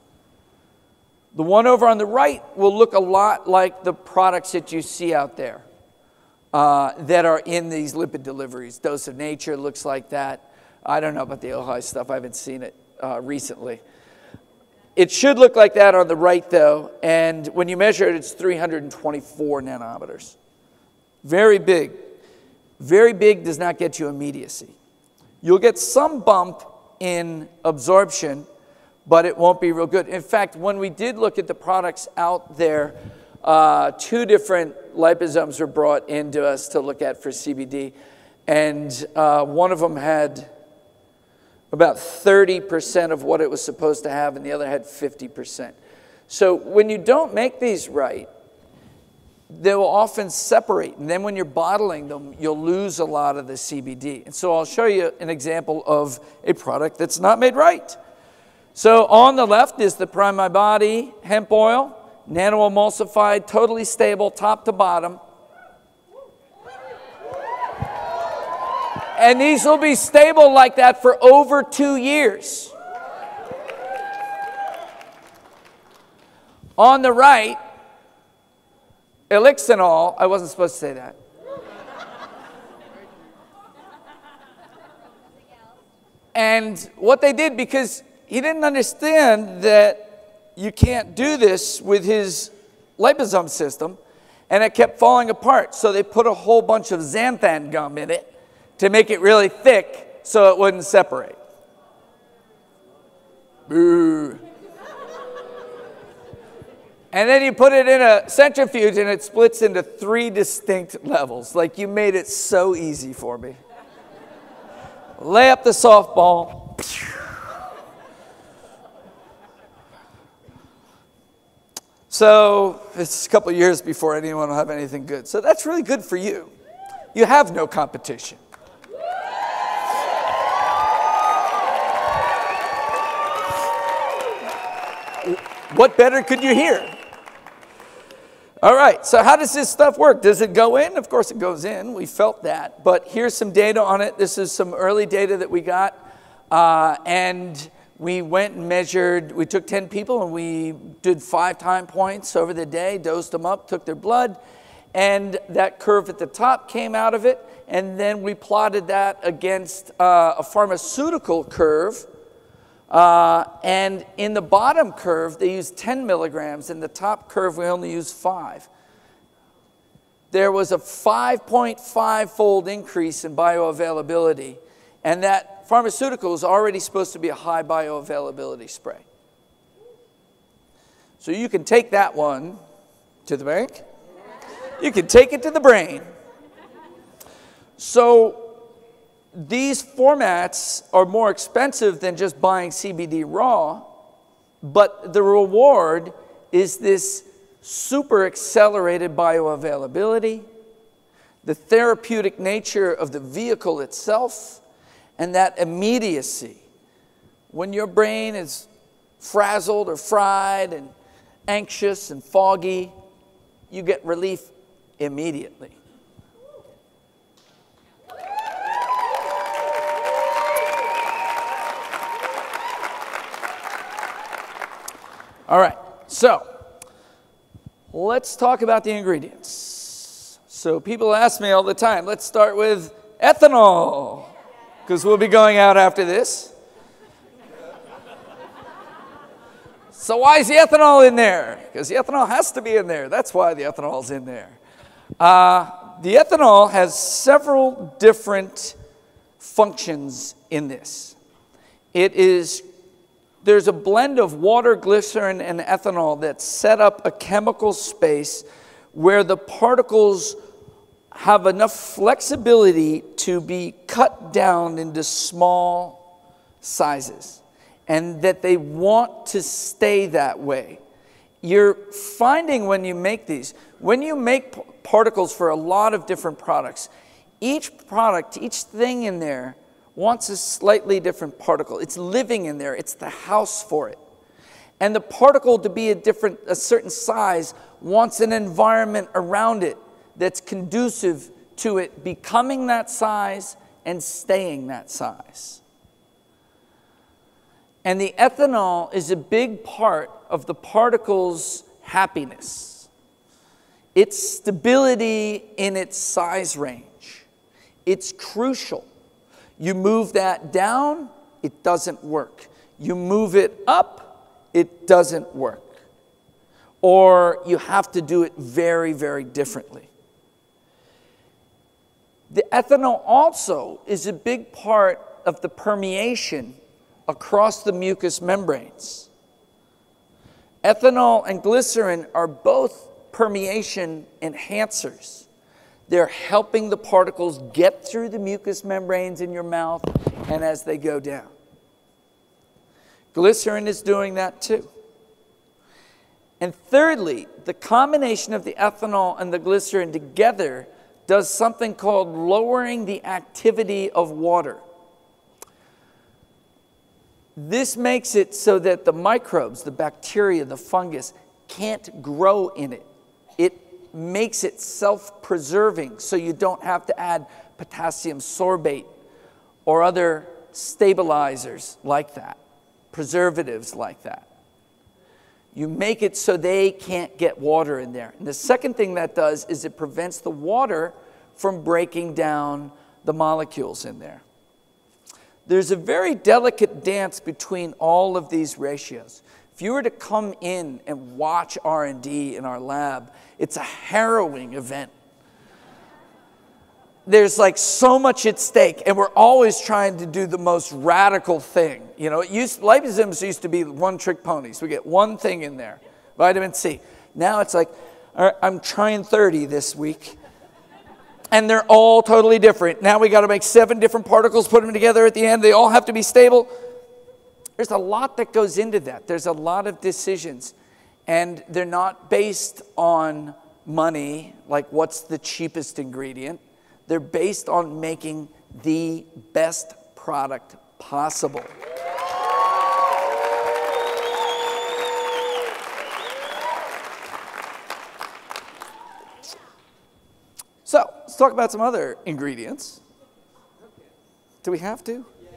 The one over on the right will look a lot like the products that you see out there that are in these lipid deliveries. Dose of Nature looks like that. I don't know about the Ojai stuff. I haven't seen it recently. It should look like that on the right, though. And when you measure it, it's 324 nanometers. Very big. Very big does not get you immediacy. You'll get some bump in absorption, but it won't be real good. In fact, when we did look at the products out there, 2 different liposomes were brought into us to look at for CBD, and one of them had about 30% of what it was supposed to have, and the other had 50%. So when you don't make these right, they will often separate, and then when you're bottling them, you'll lose a lot of the CBD. And so I'll show you an example of a product that's not made right. So on the left is the Prime My Body hemp oil, nano-emulsified, totally stable, top to bottom. And these will be stable like that for over 2 years. On the right, elixinol. I wasn't supposed to say that. And what they did, because he didn't understand that you can't do this with his liposome system, and it kept falling apart. So they put a whole bunch of xanthan gum in it to make it really thick so it wouldn't separate. Boo. And then you put it in a centrifuge and it splits into 3 distinct levels. Like, you made it so easy for me. Lay up the softball. So it's a couple of years before anyone will have anything good. So that's really good for you. You have no competition. What better could you hear? All right, so how does this stuff work? Does it go in? Of course it goes in. We felt that. But here's some data on it. This is some early data that we got. And we went and measured. We took 10 people and we did 5 time points over the day, dosed them up, took their blood. And that curve at the top came out of it. And then we plotted that against a pharmaceutical curve. And in the bottom curve, they used 10 milligrams. In the top curve, we only used 5. There was a 5.5-fold increase in bioavailability. And that pharmaceutical is already supposed to be a high bioavailability spray. So you can take that one to the bank. You can take it to the brain. So these formats are more expensive than just buying CBD raw, but the reward is this super accelerated bioavailability, the therapeutic nature of the vehicle itself, and that immediacy. When your brain is frazzled or fried and anxious and foggy, you get relief immediately. All right, so let's talk about the ingredients. So people ask me all the time, let's start with ethanol, because we'll be going out after this. So why is the ethanol in there? Because the ethanol has to be in there. That's why the ethanol's in there. The ethanol has several different functions in this. There's a blend of water, glycerin, and ethanol that set up a chemical space where the particles have enough flexibility to be cut down into small sizes, and that they want to stay that way. You're finding when you make these, when you make particles for a lot of different products, each product, each thing in there wants a slightly different particle. It's living in there. It's the house for it. And the particle, to be a certain size, wants an environment around it that's conducive to it becoming that size and staying that size. And the ethanol is a big part of the particle's happiness. Its stability in its size range. It's crucial. You move that down, it doesn't work. You move it up, it doesn't work. Or you have to do it very, very differently. The ethanol also is a big part of the permeation across the mucous membranes. Ethanol and glycerin are both permeation enhancers. They're helping the particles get through the mucous membranes in your mouth and as they go down. Glycerin is doing that too. And thirdly, the combination of the ethanol and the glycerin together does something called lowering the activity of water. This makes it so that the microbes, the bacteria, the fungus, can't grow in it. It makes it self-preserving, so you don't have to add potassium sorbate or other stabilizers like that, preservatives like that. You make it so they can't get water in there. And the second thing that does is it prevents the water from breaking down the molecules in there. There's a very delicate dance between all of these ratios. If you were to come in and watch R&D in our lab, it's a harrowing event. There's like so much at stake, and we're always trying to do the most radical thing. You know, liposomes used to be one-trick ponies. We get one thing in there, vitamin C. Now it's like, all right, I'm trying 30 this week, and they're all totally different. Now we got to make 7 different particles, put them together at the end. They all have to be stable. There's a lot that goes into that. There's a lot of decisions, and they're not based on money, like what's the cheapest ingredient. They're based on making the best product possible. So, let's talk about some other ingredients. Do we have to? Yes.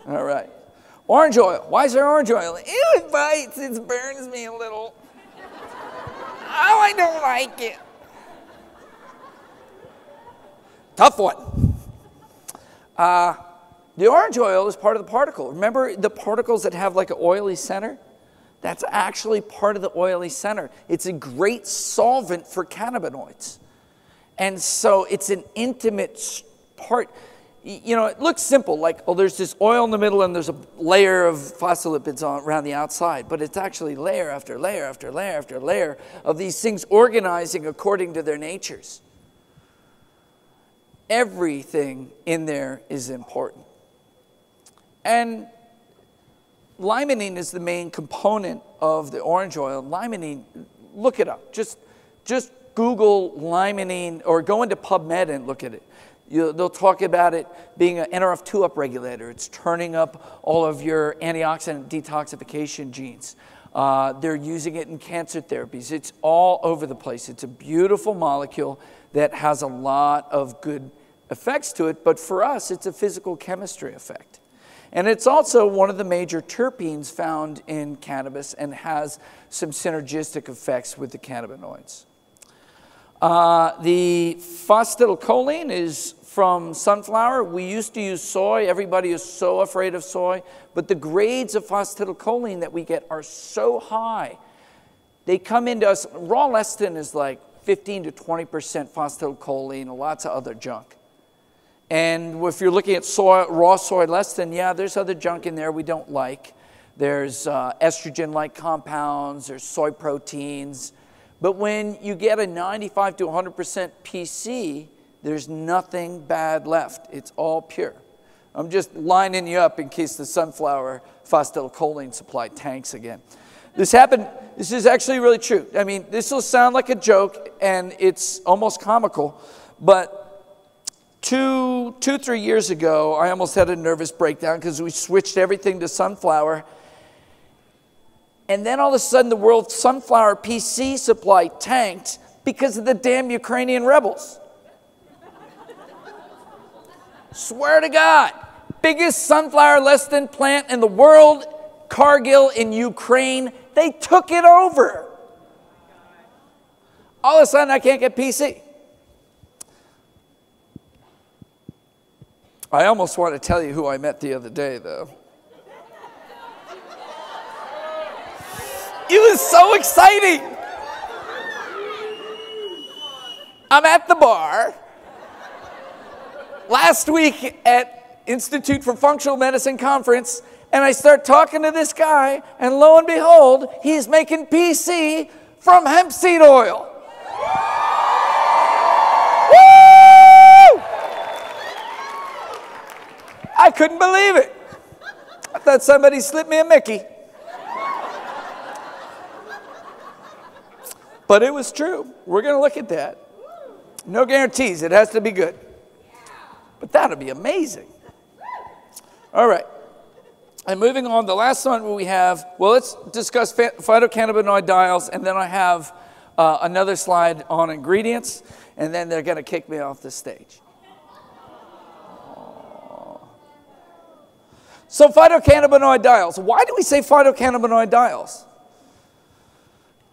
All right. Orange oil. Why is there orange oil? Ew, it bites. It burns me a little. Oh, I don't like it. Tough one. The orange oil is part of the particle. Remember the particles that have like an oily center? That's actually part of the oily center. It's a great solvent for cannabinoids. And so it's an intimate part. You know, it looks simple, like, oh, there's this oil in the middle and there's a layer of phospholipids around the outside. But it's actually layer after layer after layer after layer of these things organizing according to their natures. Everything in there is important. And limonene is the main component of the orange oil. Limonene, look it up. Just Google limonene or go into PubMed and look at it. They'll talk about it being an NRF2 upregulator. It's turning up all of your antioxidant detoxification genes. They're using it in cancer therapies. It's all over the place. It's a beautiful molecule that has a lot of good effects to it, but for us, it's a physical chemistry effect. And it's also one of the major terpenes found in cannabis and has some synergistic effects with the cannabinoids. The phosphatidylcholine is from sunflower. We used to use soy. Everybody is so afraid of soy, but the grades of phosphatidylcholine that we get are so high. They come into us, raw lecithin is like 15 to 20% phosphatidylcholine and lots of other junk. And if you're looking at soy, raw soy lecithin, yeah, there's other junk in there we don't like. There's estrogen-like compounds, there's soy proteins. But when you get a 95 to 100% PC, there's nothing bad left. It's all pure. I'm just lining you up in case the sunflower phosphatidylcholine supply tanks again. This is actually really true. I mean, this will sound like a joke, and it's almost comical, but two, 3 years ago, I almost had a nervous breakdown because we switched everything to sunflower. And then all of a sudden, the world's sunflower PC supply tanked because of the damn Ukrainian rebels. Swear to God, biggest sunflower less than plant in the world, Cargill in Ukraine, they took it over. All of a sudden, I can't get PC. I almost want to tell you who I met the other day, though. It was so exciting. I'm at the bar last week at Institute for Functional Medicine conference, and I start talking to this guy, and lo and behold, he's making PC from hemp seed oil. Woo! I couldn't believe it. I thought somebody slipped me a Mickey. But it was true. We're going to look at that. No guarantees. It has to be good. But that'll be amazing. All right. And moving on, the last one we have, well, let's discuss phytocannabinoid diols, and then I have another slide on ingredients, and then they're going to kick me off the stage. So phytocannabinoid diols. Why do we say phytocannabinoid diols?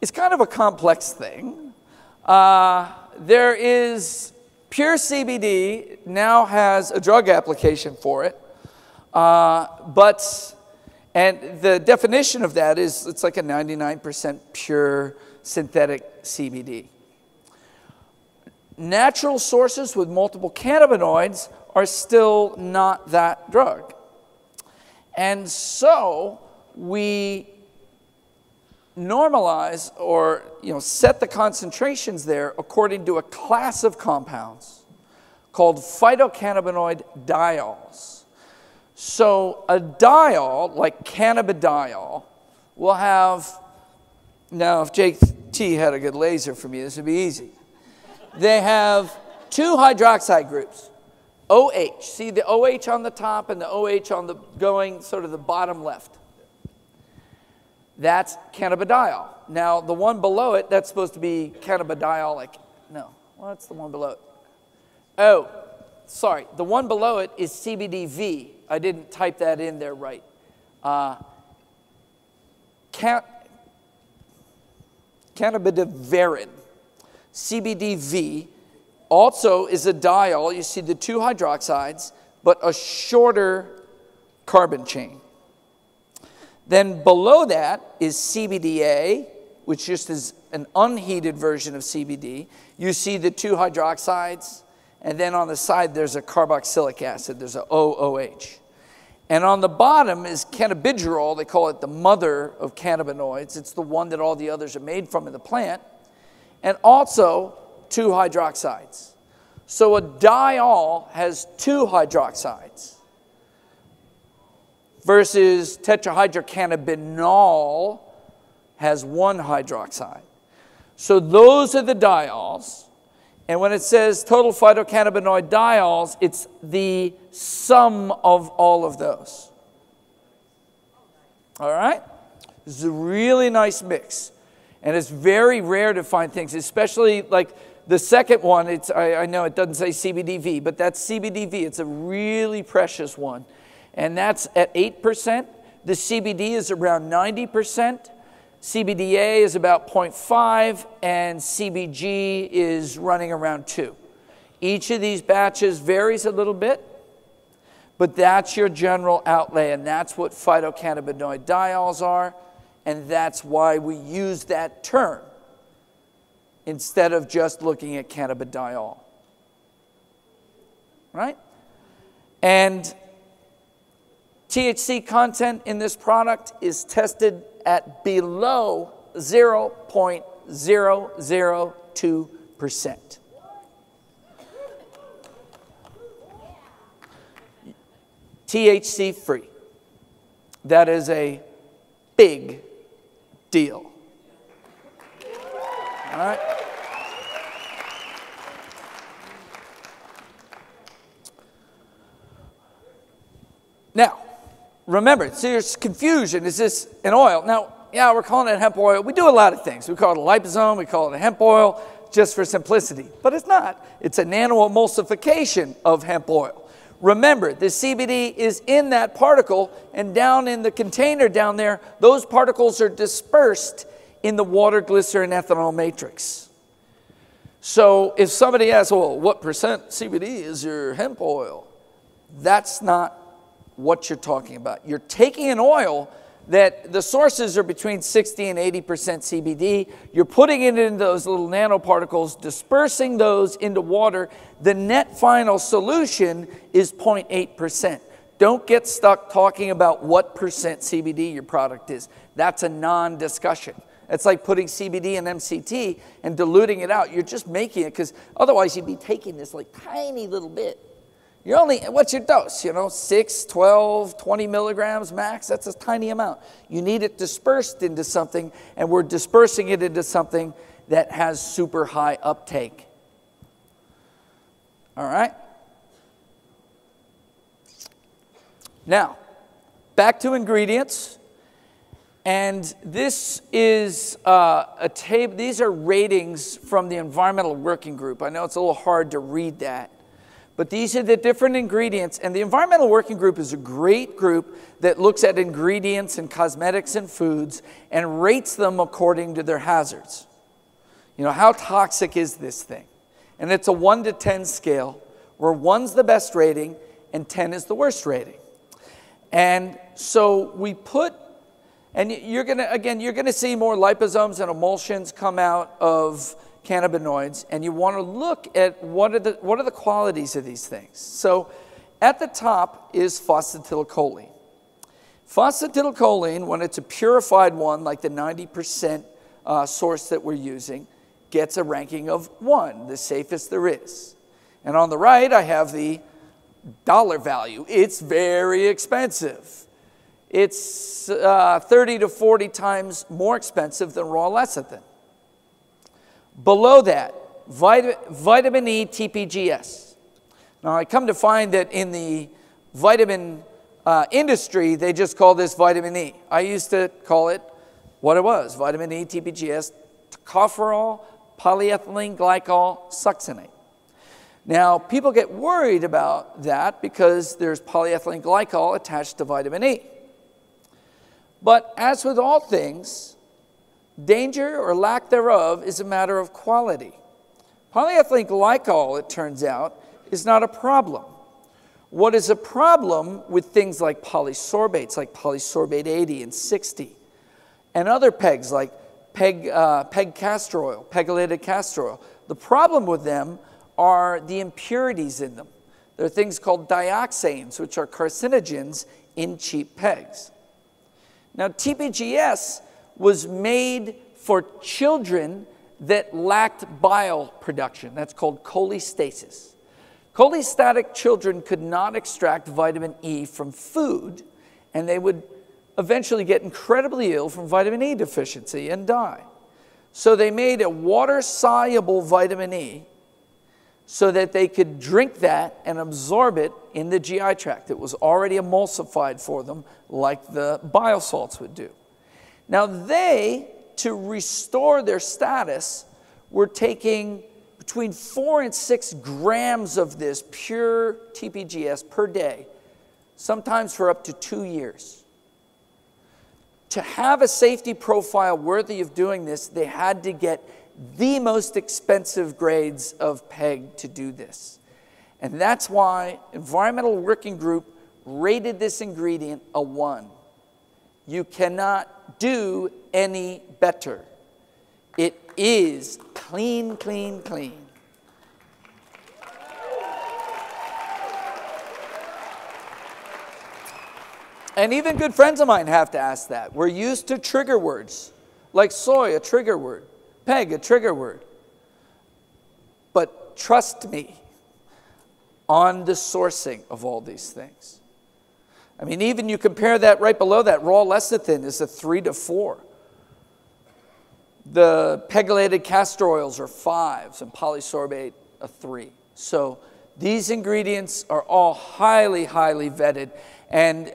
It's kind of a complex thing. There is pure CBD now has a drug application for it, and the definition of that is it's like a 99% pure synthetic CBD. Natural sources with multiple cannabinoids are still not that drug. And so we normalize or set the concentrations there according to a class of compounds called phytocannabinoid diols. So a diol, like cannabidiol, will have, now if Jake T had a good laser for me, this would be easy. They have two hydroxide groups, OH. See the OH on the top and the OH on the going sort of the bottom left. That's cannabidiol. Now, the one below it, that's supposed to be cannabidiolic. No, what's the one below it? Oh, sorry. The one below it is CBDV. I didn't type that in there right. Cannabidivarin. CBDV also is a diol. You see the two hydroxides, but a shorter carbon chain. Then below that is CBDA, which just is an unheated version of CBD. You see the two hydroxides, and then on the side there's a carboxylic acid, there's a OOH. And on the bottom is cannabidiol, they call it the mother of cannabinoids. It's the one that all the others are made from in the plant. And also two hydroxides. So a diol has two hydroxides versus tetrahydrocannabinol has one hydroxide. So those are the diols. And when it says total phytocannabinoid diols, it's the sum of all of those. All right? This is a really nice mix. And it's very rare to find things, especially like the second one. I know it doesn't say CBDV, but that's CBDV. It's a really precious one. And that's at 8%. The CBD is around 90%. CBDA is about 0.5, and CBG is running around 2. Each of these batches varies a little bit, but that's your general outlay, and that's what phytocannabinoid diols are, and that's why we use that term instead of just looking at cannabidiol. Right? And THC content in this product is tested at below 0.002%. THC free. That is a big deal. All right? Now, remember, so there's confusion. Is this an oil? Now, yeah, we're calling it hemp oil. We do a lot of things. We call it a liposome. We call it a hemp oil, just for simplicity. But it's not. It's a nano-emulsification of hemp oil. Remember, the CBD is in that particle, and down in the container down there, those particles are dispersed in the water, glycerin, ethanol matrix. So if somebody asks, well, what percent CBD is your hemp oil? That's not what you're talking about. You're taking an oil that the sources are between 60 and 80% CBD. You're putting it into those little nanoparticles, dispersing those into water. The net final solution is 0.8%. Don't get stuck talking about what percent CBD your product is. That's a non-discussion. It's like putting CBD in MCT and diluting it out. You're just making it, because otherwise you'd be taking this like tiny little bit. You're only, what's your dose? 6, 12, 20 milligrams max. That's a tiny amount. You need it dispersed into something, and we're dispersing it into something that has super high uptake. All right? Now, back to ingredients. And this is a table. These are ratings from the Environmental Working Group. I know it's a little hard to read that. But these are the different ingredients. And the Environmental Working Group is a great group that looks at ingredients and cosmetics and foods and rates them according to their hazards. How toxic is this thing? And it's a 1 to 10 scale, where 1's the best rating and 10 is the worst rating. And so we put, and you're gonna see more liposomes and emulsions come out of cannabinoids, and you want to look at what are the qualities of these things. So at the top is phosphatidylcholine. Phosphatidylcholine, when it's a purified one, like the 90% source that we're using, gets a ranking of 1, the safest there is. And on the right, I have the dollar value. It's very expensive. It's 30 to 40 times more expensive than raw lecithin. Below that, vitamin E TPGS. Now, I come to find that in the vitamin industry, they just call this vitamin E. I used to call it what it was, vitamin E TPGS, tocopherol, polyethylene glycol succinate. Now, people get worried about that because there's polyethylene glycol attached to vitamin E. But as with all things, danger or lack thereof is a matter of quality. Polyethylene glycol, it turns out, is not a problem. What is a problem with things like polysorbates, like polysorbate 80 and 60, and other PEGs like PEG castor oil, pegylated castor oil, the problem with them are the impurities in them. There are things called dioxanes, which are carcinogens in cheap PEGs. Now, TPGS was made for children that lacked bile production. That's called cholestasis. Cholestatic children could not extract vitamin E from food, and they would eventually get incredibly ill from vitamin E deficiency and die. So they made a water-soluble vitamin E so that they could drink that and absorb it in the GI tract. It was already emulsified for them like the bile salts would do. Now they, to restore their status, were taking between 4 and 6 grams of this pure TPGS per day, sometimes for up to 2 years. To have a safety profile worthy of doing this, they had to get the most expensive grades of PEG to do this. And that's why Environmental Working Group rated this ingredient a 1. You cannot do any better. It is clean, clean, clean. And even good friends of mine have to ask that. We're used to trigger words, like soy, a trigger word, PEG, a trigger word. But trust me on the sourcing of all these things. I mean, even you compare that right below that, raw lecithin is a 3 to 4. The pegylated castor oils are 5s and polysorbate a 3. So these ingredients are all highly, highly vetted. And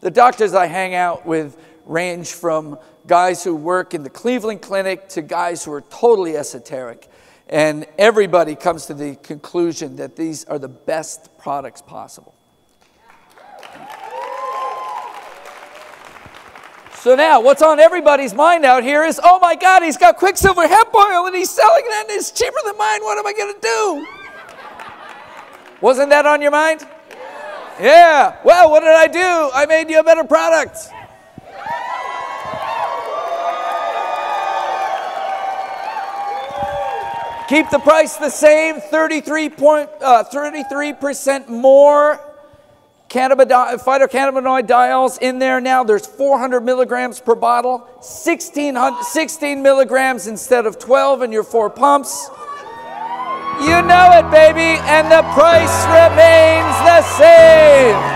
the doctors I hang out with range from guys who work in the Cleveland Clinic to guys who are totally esoteric. And everybody comes to the conclusion that these are the best products possible. So now, what's on everybody's mind out here is, oh my God, he's got quicksilver hemp oil and he's selling it and it's cheaper than mine. What am I going to do? Wasn't that on your mind? Yeah. Well, what did I do? I made you a better product. Keep the price the same, 33% more phytocannabinoid diols in there now. There's 400 milligrams per bottle, 16 milligrams instead of 12 in your 4 pumps. You know it, baby, and the price remains the same.